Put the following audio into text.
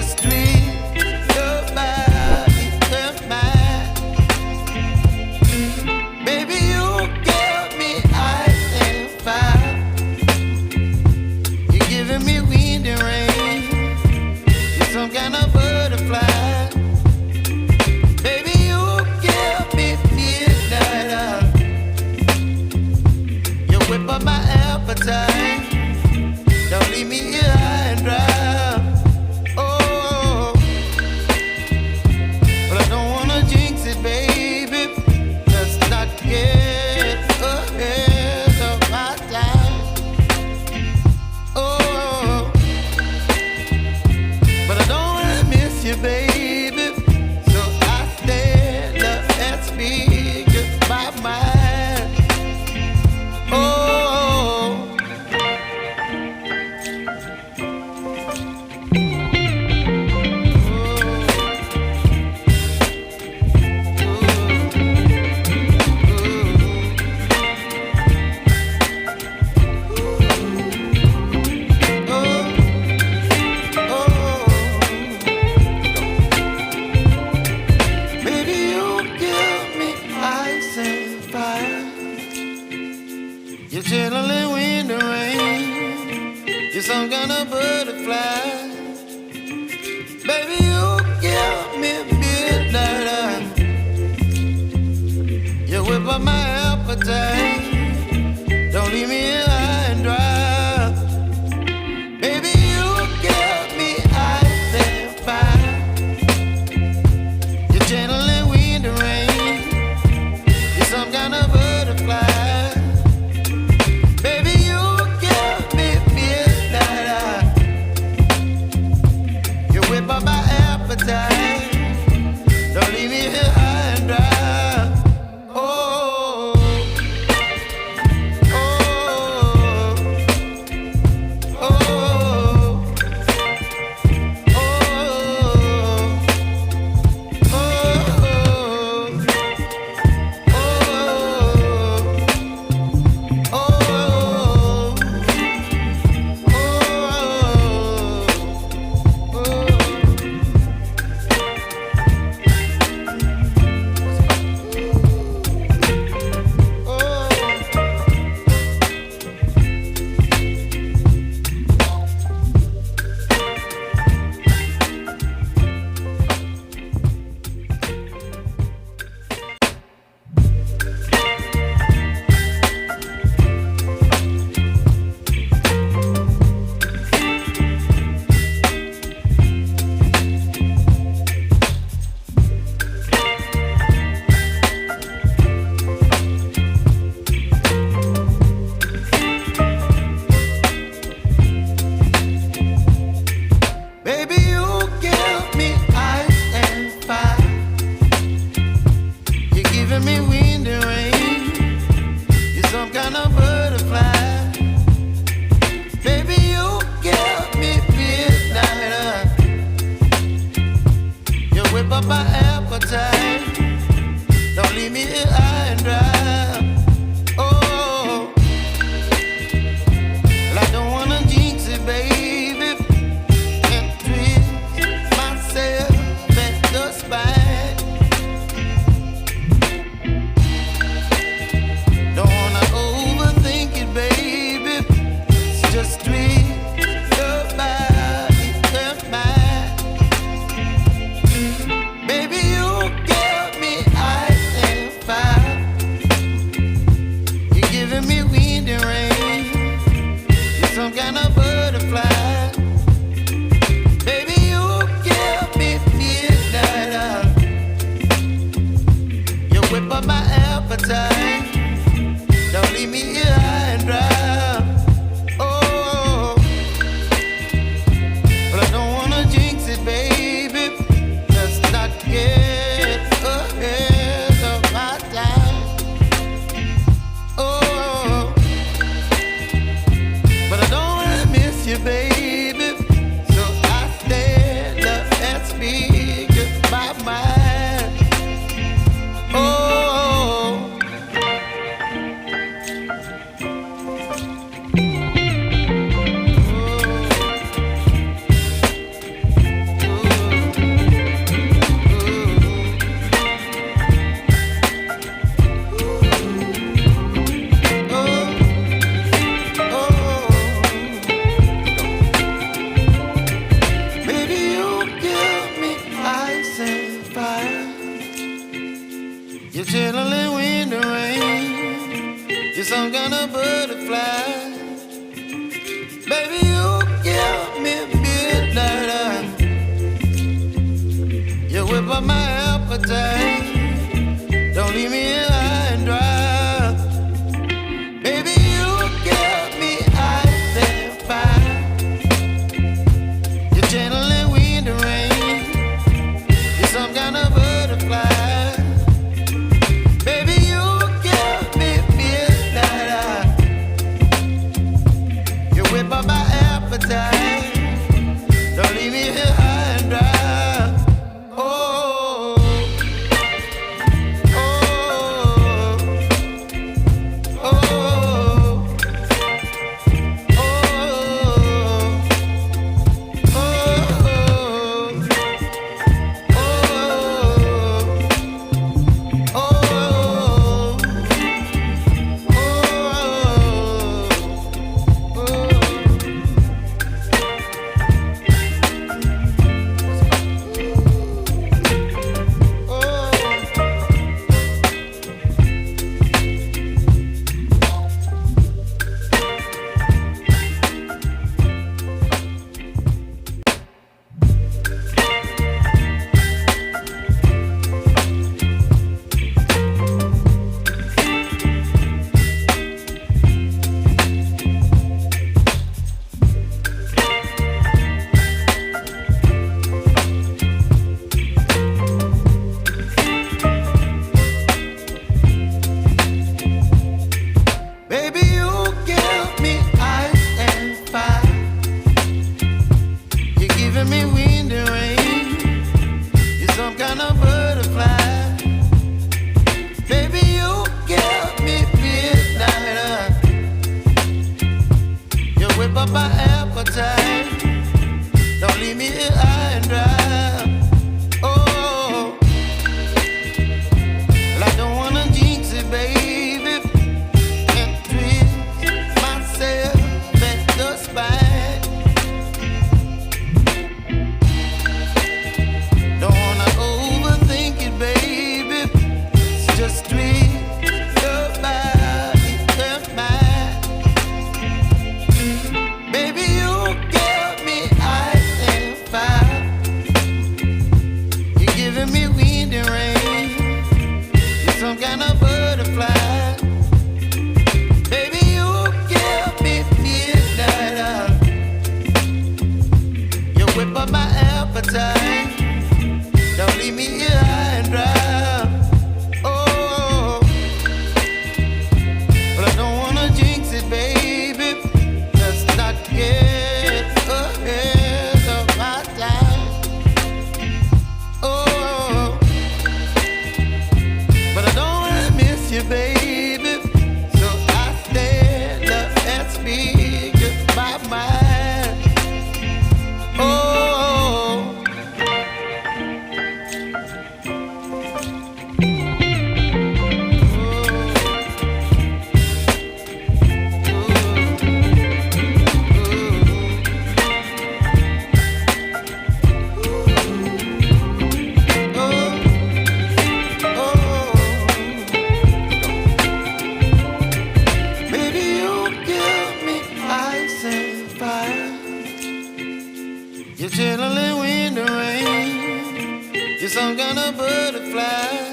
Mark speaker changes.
Speaker 1: just tweet your body and mine. Baby, you give me ice and fire. You're giving me wind and rain. You're some kind of butterfly. Baby, you give me midnight. You whip up my appetite. Don't leave me here high and dry. Oh, but I don't wanna jinx it, baby. Let's not get ahead of my time. Oh, but I don't wanna miss you, baby. So I stand up and speak my mind. Oh. You're channeling wind and rain. You're some kind of butterfly. Baby, you give me midnight. You whip up my appetite. Don't leave me here high and dry. Baby, you give me ice and fire. You're channeling wind and rain. You're some kind of butterfly. By my appetite, don't leave me here high and dry. Oh, oh, oh, oh, my appetite. Don't leave me here high and dry. Oh, well, I don't wanna jinx it, baby, and twist myself at the spine. Don't wanna overthink it, baby. It's just twist your body and mine. Baby, you give me ice and fire. chilling in the rain. You're some kind of butterfly. Baby, you give me midnight. You whip up my appetite. Don't leave me here high and dry. Baby, you give me ice and fire. You're channeling wind and rain. You're some kind of butterfly. Baby, you give me midnight. You whip up my appetite. Don't leave me here high and dry. You're chilling in the rain. You're some kind of butterfly.